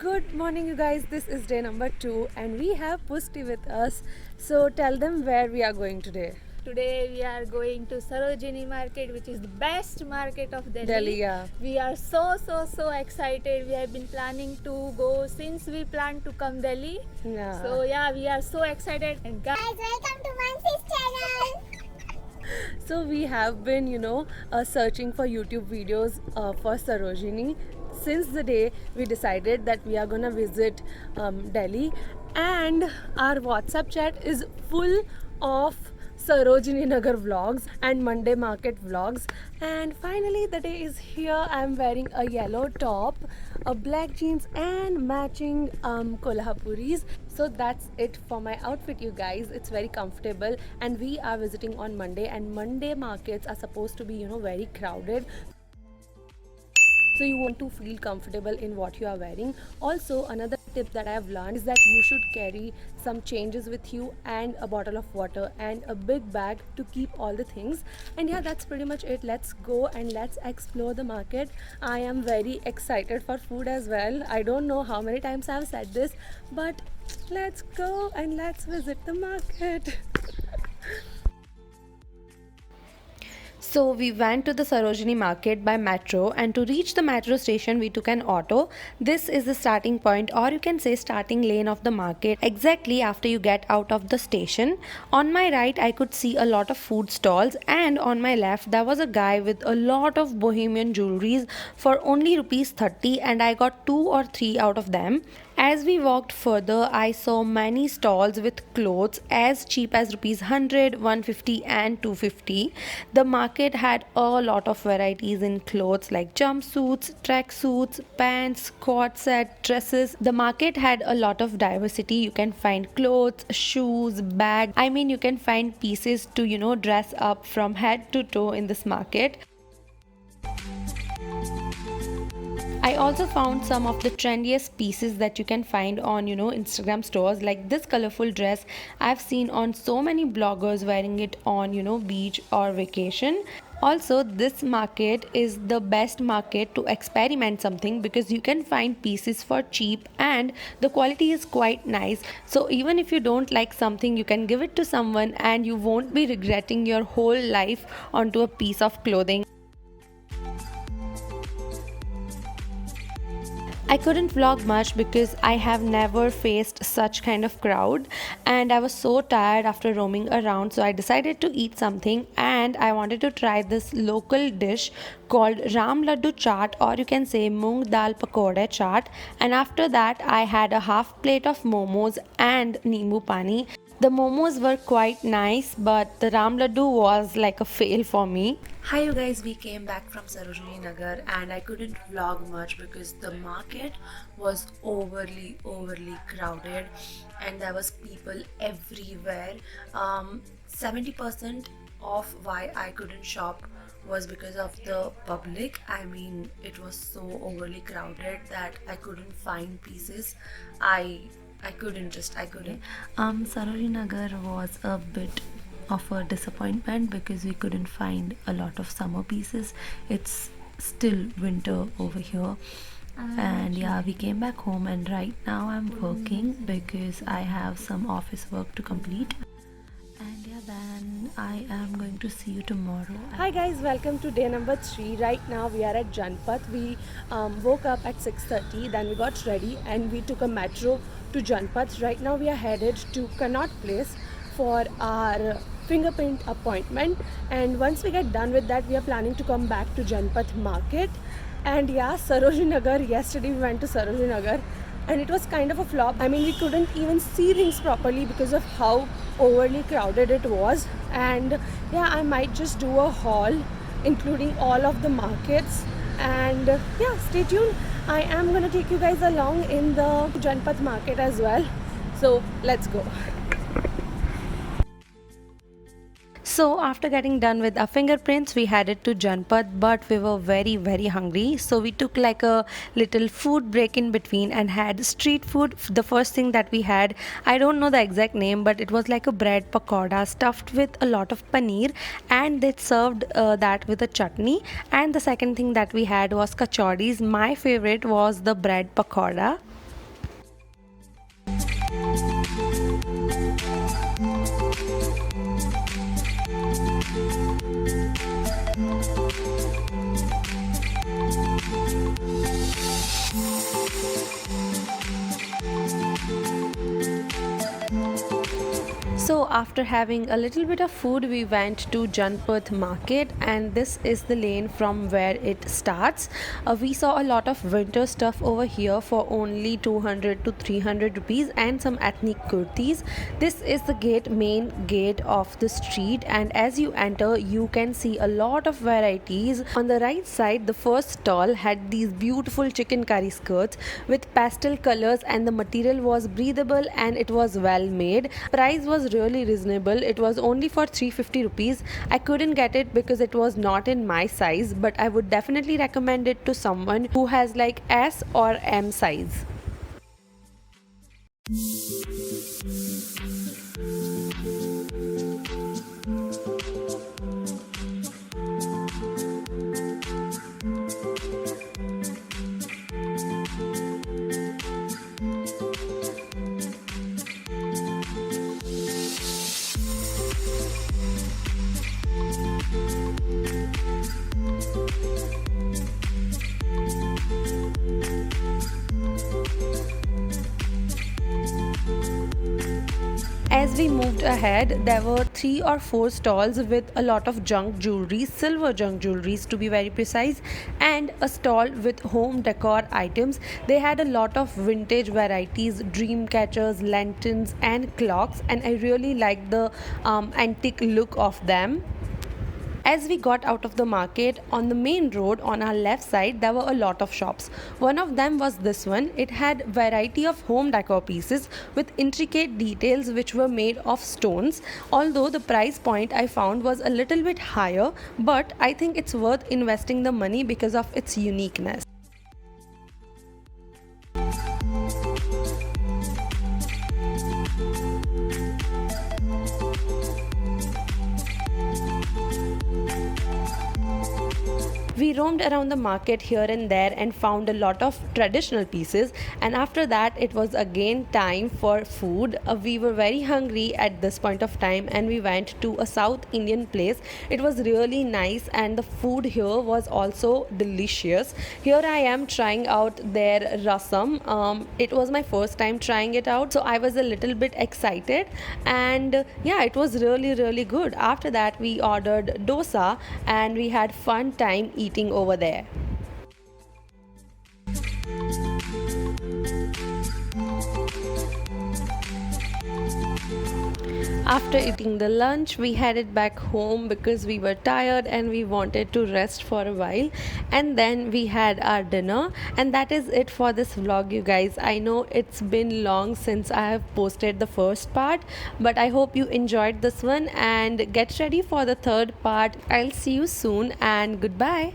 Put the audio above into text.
Good morning, you guys. This is day number 2, and we have Pusti with us. So, tell them where we are going today. Today we are going to Sarojini Market, which is the best market of Delhi. Delhi, yeah. We are so excited. We have been planning to go since we planned to come Delhi. Yeah. So yeah, we are so excited. And guys, welcome to Mansi's channel. So, we have been, searching for YouTube videos for Sarojini since the day we decided that we are gonna visit Delhi, and our WhatsApp chat is full of Sarojini Nagar vlogs and Monday market vlogs. And finally the day is here. I'm wearing a yellow top, a black jeans and matching kolhapuris. So that's it for my outfit, you guys. It's very comfortable, and we are visiting on Monday, and Monday markets are supposed to be very crowded, so you want to feel comfortable in what you are wearing. Also, another tip that I have learned is that you should carry some changes with you and a bottle of water and a big bag to keep all the things. And yeah, that's pretty much it. Let's go and let's explore the market. I am very excited for food as well. I don't know how many times I've said this, but let's go and let's visit the market. So we went to the Sarojini market by metro, and to reach the metro station we took an auto. This is the starting point, or you can say starting lane of the market, exactly after you get out of the station. On my right I could see a lot of food stalls, and on my left there was a guy with a lot of bohemian jewelries for only rupees 30, and I got 2 or 3 out of them. As we walked further, I saw many stalls with clothes as cheap as rupees 100, 150 and 250. The market had a lot of varieties in clothes like jumpsuits, tracksuits, pants, quad set, dresses. The market had a lot of diversity. You can find clothes, shoes, bags. I mean, you can find pieces to, dress up from head to toe in this market. I also found some of the trendiest pieces that you can find on Instagram stores, like this colorful dress. I've seen on so many bloggers wearing it on beach or vacation. Also, this market is the best market to experiment something because you can find pieces for cheap and the quality is quite nice. So even if you don't like something, you can give it to someone and you won't be regretting your whole life onto a piece of clothing. I couldn't vlog much because I have never faced such kind of crowd, and I was so tired after roaming around, so I decided to eat something, and I wanted to try this local dish called Ram Laddu chaat, or you can say Moong Dal Pakode chaat. And after that I had a half plate of momos and Nimbu Pani. The momos were quite nice, but the Ram Laddu was like a fail for me. Hi you guys, we came back from Sarojini Nagar and I couldn't vlog much because the market was overly crowded and there was people everywhere. 70% of why I couldn't shop was because of the public. I mean, it was so overly crowded that I couldn't find pieces. I couldn't. Sarojini Nagar was a bit of a disappointment because we couldn't find a lot of summer pieces. It's still winter over here. And yeah, we came back home, and right now I'm working because I have some office work to complete. And yeah, then I am going to see you tomorrow. Hi guys, welcome to day number 3. Right now we are at Janpath. We woke up at 6:30, then we got ready and we took a metro to Janpath. Right now we are headed to Connaught Place for our fingerprint appointment, and once we get done with that we are planning to come back to Janpath market. And yeah, Sarojini Nagar, yesterday we went to Sarojini Nagar and it was kind of a flop. I mean, we couldn't even see things properly because of how overly crowded it was. And yeah, I might just do a haul including all of the markets, and yeah, stay tuned. I am gonna take you guys along in the Janpath market as well, so let's go. So after getting done with our fingerprints, we headed to Janpath, but we were very hungry. So we took like a little food break in between and had street food. The first thing that we had, I don't know the exact name, but it was like a bread pakoda stuffed with a lot of paneer, and they served that with a chutney. And the second thing that we had was kachoris. My favorite was the bread pakoda. So after having a little bit of food, we went to Janpath market, and this is the lane from where it starts. We saw a lot of winter stuff over here for only 200 to 300 rupees and some ethnic kurtis. This is the main gate of the street, and as you enter you can see a lot of varieties. On the right side, the first stall had these beautiful chicken curry skirts with pastel colors, and the material was breathable and it was well made. Price was really reasonable. It was only for 350 rupees. I couldn't get it because it was not in my size, but I would definitely recommend it to someone who has like S or M size. As we moved ahead, there were 3 or 4 stalls with a lot of junk jewelry, silver junk jewelries to be very precise, and a stall with home decor items. They had a lot of vintage varieties, dream catchers, lanterns, and clocks, and I really liked the antique look of them. As we got out of the market, on the main road on our left side there were a lot of shops. One of them was this one. It had variety of home decor pieces with intricate details which were made of stones. Although the price point I found was a little bit higher, but I think it's worth investing the money because of its uniqueness. We roamed around the market here and there and found a lot of traditional pieces, and after that it was again time for food. We were very hungry at this point of time and we went to a South Indian place. It was really nice and the food here was also delicious. Here I am trying out their rasam. It was my first time trying it out, so I was a little bit excited, and yeah, it was really good. After that we ordered dosa and we had fun time eating over there. After eating the lunch, we headed back home because we were tired and we wanted to rest for a while. And then we had our dinner, and that is it for this vlog, you guys. I know it's been long since I have posted the first part, but I hope you enjoyed this one and get ready for the third part. I'll see you soon and goodbye.